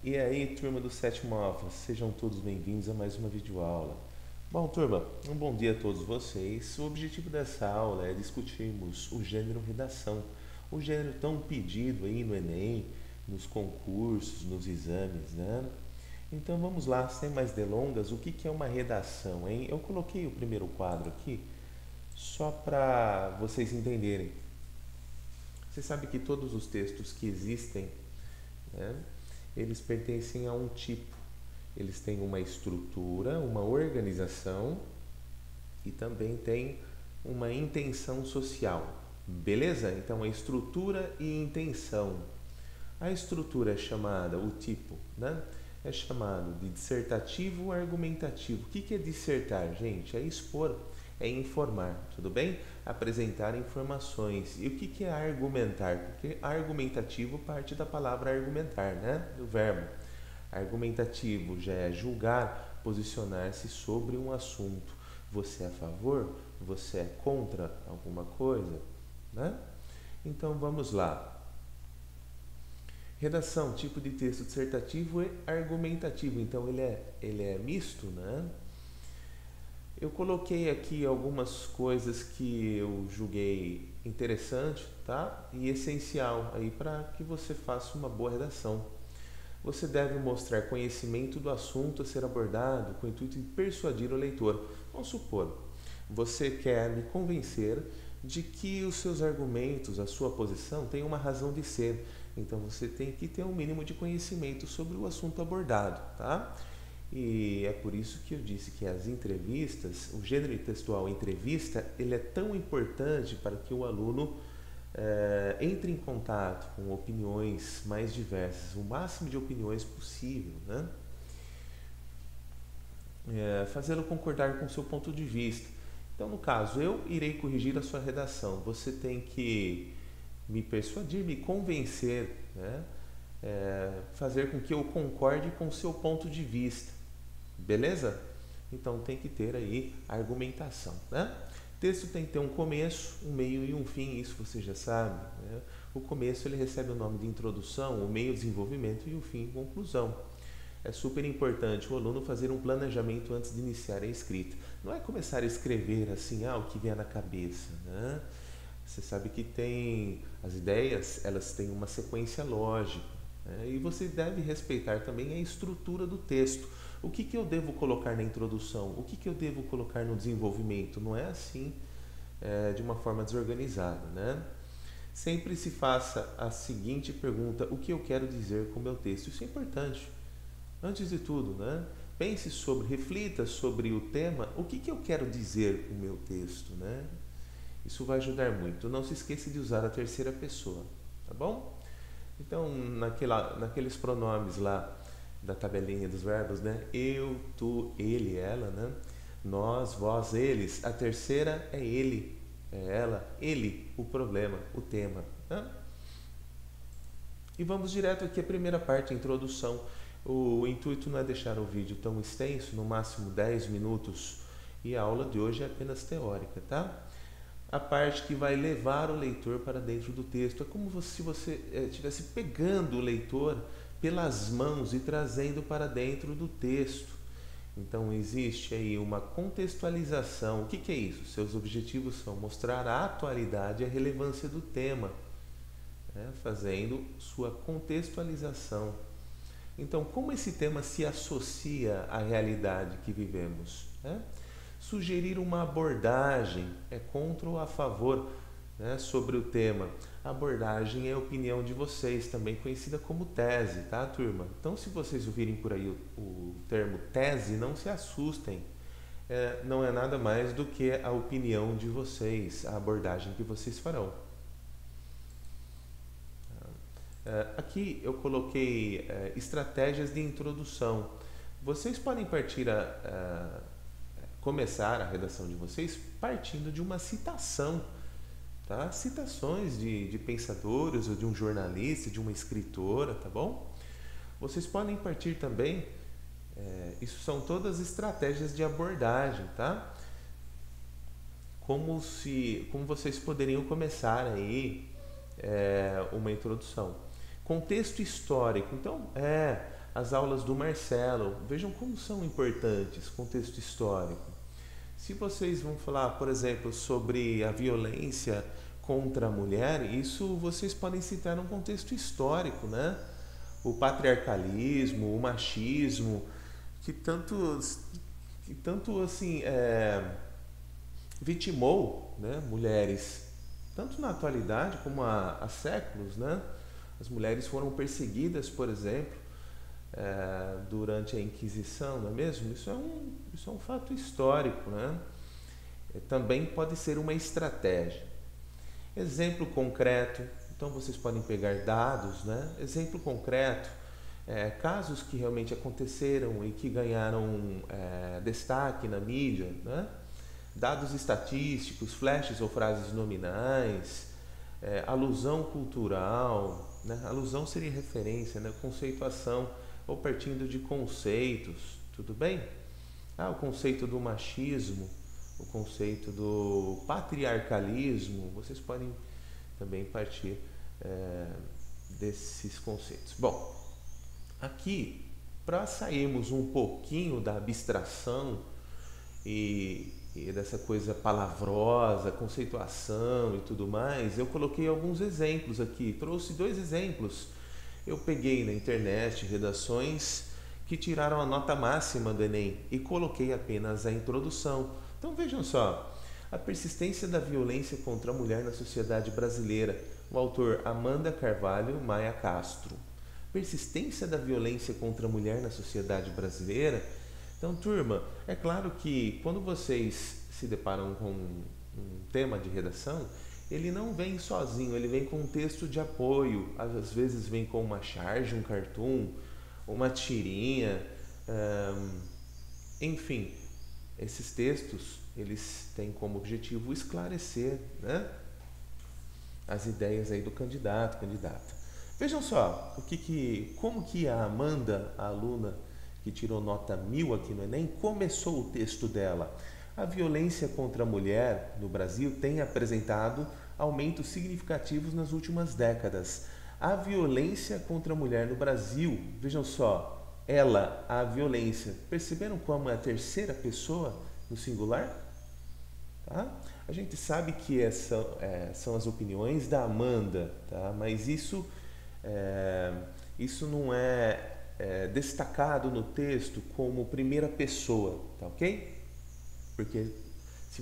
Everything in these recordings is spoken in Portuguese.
E aí, turma do sétimo Alfa, sejam todos bem-vindos a mais uma videoaula. Bom, turma, um bom dia a todos vocês. O objetivo dessa aula é discutirmos o gênero redação, o gênero tão pedido aí no Enem, nos concursos, nos exames, né? Então vamos lá, sem mais delongas, o que é uma redação, hein? Eu coloquei o primeiro quadro aqui só para vocês entenderem. Você sabe que todos os textos que existem, né, eles pertencem a um tipo. Eles têm uma estrutura, uma organização e também tem uma intenção social. Beleza? Então, a estrutura e intenção. A estrutura é chamada, o tipo, né? É chamado de dissertativo argumentativo. O que é dissertar, gente? É expor, é informar, tudo bem? Apresentar informações. E o que é argumentar? Porque argumentativo parte da palavra argumentar, né? Do verbo. Argumentativo já é julgar, posicionar-se sobre um assunto. Você é a favor? Você é contra alguma coisa? Né? Então vamos lá. Redação, tipo de texto dissertativo e argumentativo. Então ele é misto, né? Eu coloquei aqui algumas coisas que eu julguei interessante, tá? E essencial aí para que você faça uma boa redação. Você deve mostrar conhecimento do assunto a ser abordado com o intuito de persuadir o leitor. Vamos supor, você quer me convencer de que os seus argumentos, a sua posição, tem uma razão de ser. Então você tem que ter um mínimo de conhecimento sobre o assunto abordado, tá? E é por isso que eu disse que as entrevistas, o gênero textual entrevista, ele é tão importante para que o aluno entre em contato com opiniões mais diversas, o máximo de opiniões possível, né? Fazê-lo concordar com o seu ponto de vista. Então, no caso, eu irei corrigir a sua redação. Você tem que me persuadir, me convencer, né? Fazer com que eu concorde com o seu ponto de vista. Beleza? Então tem que ter aí argumentação, né? O texto tem que ter um começo, um meio e um fim, isso você já sabe, né? O começo ele recebe o nome de introdução, o meio desenvolvimento e o fim conclusão. É super importante o aluno fazer um planejamento antes de iniciar a escrita. Não é começar a escrever assim, o que vier na cabeça, né? Você sabe que tem as ideias, elas têm uma sequência lógica, né? E você deve respeitar também a estrutura do texto. O que eu devo colocar na introdução? O que eu devo colocar no desenvolvimento? Não é assim, de uma forma desorganizada, né? Sempre se faça a seguinte pergunta: o que eu quero dizer com o meu texto? Isso é importante. Antes de tudo, né? Pense sobre, reflita sobre o tema, o que eu quero dizer com o meu texto, né? Isso vai ajudar muito. Não se esqueça de usar a terceira pessoa, tá bom? Então, naqueles pronomes lá da tabelinha dos verbos, né? Eu, tu, ele, ela, né? Nós, vós, eles. A terceira é ele, é ela, ele, o problema, o tema, né? E vamos direto aqui à primeira parte, a introdução. O intuito não é deixar o vídeo tão extenso, no máximo 10 minutos, e a aula de hoje é apenas teórica, tá? A parte que vai levar o leitor para dentro do texto. É como se você estivesse pegando o leitor pelas mãos e trazendo para dentro do texto. Então existe aí uma contextualização. O que é isso? Seus objetivos são mostrar a atualidade e a relevância do tema, né? Fazendo sua contextualização. Então, como esse tema se associa à realidade que vivemos, né? Sugerir uma abordagem é contra ou a favor, né, sobre o tema. A abordagem é a opinião de vocês, também conhecida como tese, tá, turma? Então, se vocês ouvirem por aí o termo tese, não se assustem. Não é nada mais do que a opinião de vocês, a abordagem que vocês farão. Aqui eu coloquei estratégias de introdução. Vocês podem começar a redação de vocês partindo de uma citação, tá? Citações de pensadores ou de um jornalista, de uma escritora, tá bom? Vocês podem partir também, isso são todas estratégias de abordagem, tá? Como vocês poderiam começar aí uma introdução. Contexto histórico. Então, as aulas do Marcelo. Vejam como são importantes, contexto histórico. Se vocês vão falar, por exemplo, sobre a violência contra a mulher, isso vocês podem citar num contexto histórico, né? O patriarcalismo, o machismo, que tanto assim vitimou, né, mulheres, tanto na atualidade como há séculos, né? As mulheres foram perseguidas, por exemplo, durante a Inquisição, não é mesmo? Isso é um fato histórico, né? Também pode ser uma estratégia. Exemplo concreto, então vocês podem pegar dados, né? Exemplo concreto, casos que realmente aconteceram e que ganharam destaque na mídia, né? Dados estatísticos, flashes ou frases nominais, alusão cultural, né? Alusão seria referência, né? Conceituação ou partindo de conceitos, tudo bem? O conceito do machismo, o conceito do patriarcalismo, vocês podem também partir desses conceitos. Bom, aqui, para sairmos um pouquinho da abstração e dessa coisa palavrosa, conceituação e tudo mais, eu coloquei alguns exemplos aqui, trouxe 2 exemplos. Eu peguei na internet redações que tiraram a nota máxima do Enem e coloquei apenas a introdução. Então vejam só, a persistência da violência contra a mulher na sociedade brasileira, o autor Amanda Carvalho Maia Castro. Persistência da violência contra a mulher na sociedade brasileira. Então, turma, é claro que quando vocês se deparam com um tema de redação, ele não vem sozinho, ele vem com um texto de apoio, às vezes vem com uma charge, um cartoon, uma tirinha, enfim, esses textos, eles têm como objetivo esclarecer, né, as ideias aí do candidato, candidata. Vejam só, como que a Amanda, a aluna que tirou nota 1000 aqui no Enem, começou o texto dela. A violência contra a mulher no Brasil tem apresentado aumentos significativos nas últimas décadas. A violência contra a mulher no Brasil, vejam só, a violência, perceberam como é a terceira pessoa no singular? Tá? A gente sabe que são as opiniões da Amanda, tá? Mas isso não é destacado no texto como primeira pessoa, tá ok? Porque se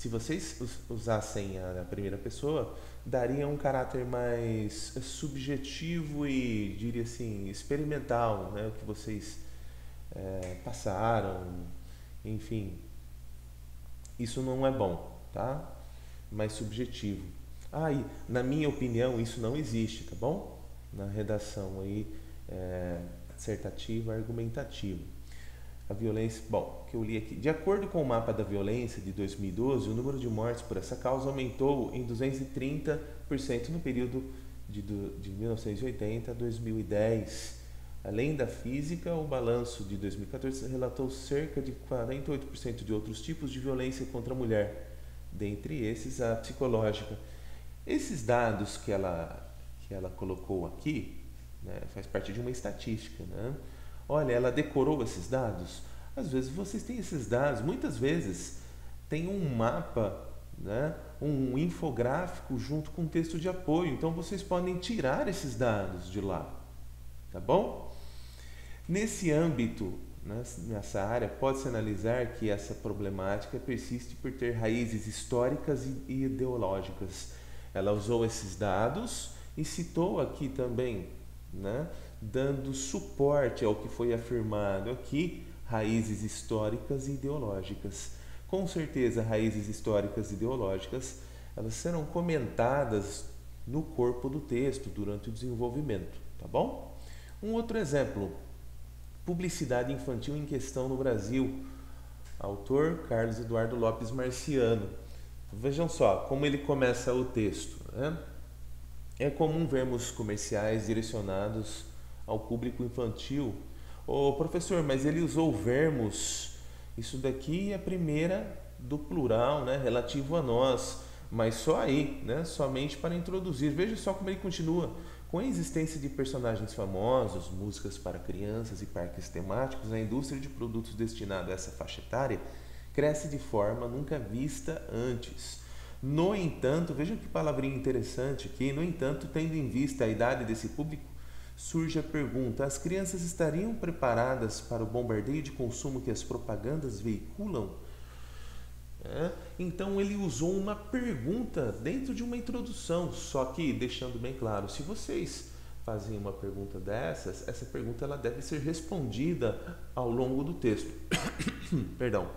vocês usassem a primeira pessoa, daria um caráter mais subjetivo e, diria assim, experimental, né? O que vocês passaram, enfim, isso não é bom, tá? Mais subjetivo. E na minha opinião isso não existe, tá bom? Na redação aí dissertativa, argumentativa. A violência, que eu li aqui. De acordo com o mapa da violência de 2012, o número de mortes por essa causa aumentou em 230% no período de 1980 a 2010. Além da física, o balanço de 2014 relatou cerca de 48% de outros tipos de violência contra a mulher, dentre esses a psicológica. Esses dados que ela colocou aqui, né, faz parte de uma estatística, né? Olha, ela decorou esses dados. Às vezes vocês têm esses dados, muitas vezes tem um mapa, né, um infográfico junto com um texto de apoio. Então vocês podem tirar esses dados de lá, tá bom? Nesse âmbito, nessa área, pode-se analisar que essa problemática persiste por ter raízes históricas e ideológicas. Ela usou esses dados e citou aqui também, né, dando suporte ao que foi afirmado aqui, raízes históricas e ideológicas. Com certeza, raízes históricas e ideológicas, elas serão comentadas no corpo do texto durante o desenvolvimento, tá bom? Um outro exemplo, publicidade infantil em questão no Brasil, autor Carlos Eduardo Lopes Marciano. Vejam só como ele começa o texto, né? É comum vermos comerciais direcionados ao público infantil. Professor, mas ele usou vermos. Isso daqui é a primeira do plural, né, relativo a nós, mas só aí, né, somente para introduzir. Veja só como ele continua. Com a existência de personagens famosos, músicas para crianças e parques temáticos, a indústria de produtos destinada a essa faixa etária cresce de forma nunca vista antes. No entanto, veja que palavrinha interessante aqui, no entanto, tendo em vista a idade desse público, surge a pergunta: as crianças estariam preparadas para o bombardeio de consumo que as propagandas veiculam? Então ele usou uma pergunta dentro de uma introdução, só que deixando bem claro, se vocês fazem uma pergunta dessas, essa pergunta ela deve ser respondida ao longo do texto. Perdão.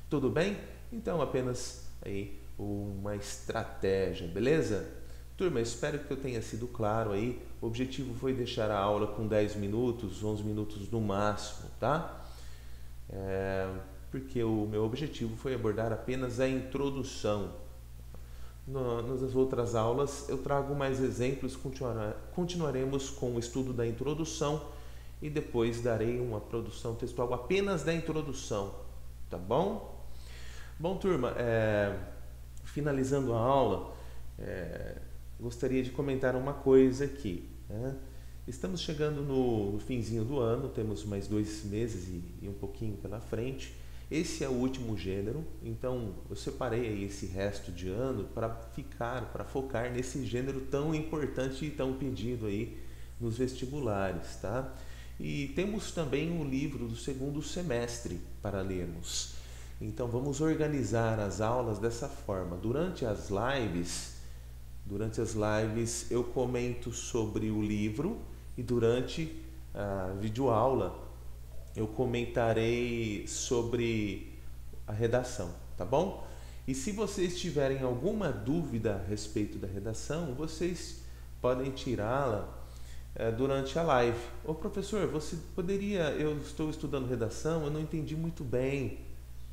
Tudo bem? Então apenas aí uma estratégia, beleza? Turma, espero que eu tenha sido claro aí. O objetivo foi deixar a aula com 10 minutos, 11 minutos no máximo, tá? Porque o meu objetivo foi abordar apenas a introdução. Nas outras aulas eu trago mais exemplos, continuaremos com o estudo da introdução e depois darei uma produção textual apenas da introdução, tá bom? Bom, turma, finalizando a aula, gostaria de comentar uma coisa aqui, né? Estamos chegando no finzinho do ano, temos mais 2 meses e um pouquinho pela frente. Esse é o último gênero, então eu separei aí esse resto de ano para focar nesse gênero tão importante e tão pedido aí nos vestibulares, tá? E temos também o livro do segundo semestre para lermos. Então vamos organizar as aulas dessa forma. Durante as lives eu comento sobre o livro e durante a videoaula eu comentarei sobre a redação, tá bom? E se vocês tiverem alguma dúvida a respeito da redação, vocês podem tirá-la durante a live. Ô professor, você poderia, eu estou estudando redação, eu não entendi muito bem,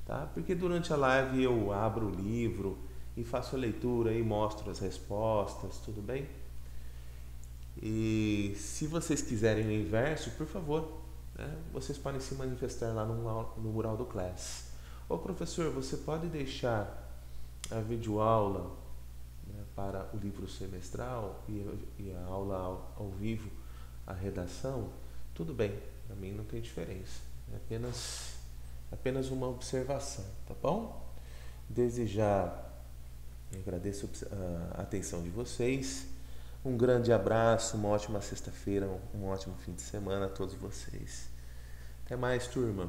tá? Porque durante a live eu abro o livro e faço a leitura e mostro as respostas, tudo bem? E se vocês quiserem o inverso, por favor, vocês podem se manifestar lá no mural do Class. Ô professor, você pode deixar a videoaula para o livro semestral e a aula ao vivo, a redação? Tudo bem, para mim não tem diferença. É apenas uma observação, tá bom? Desde já agradeço a atenção de vocês. Um grande abraço, uma ótima sexta-feira, um ótimo fim de semana a todos vocês. Até mais, turma.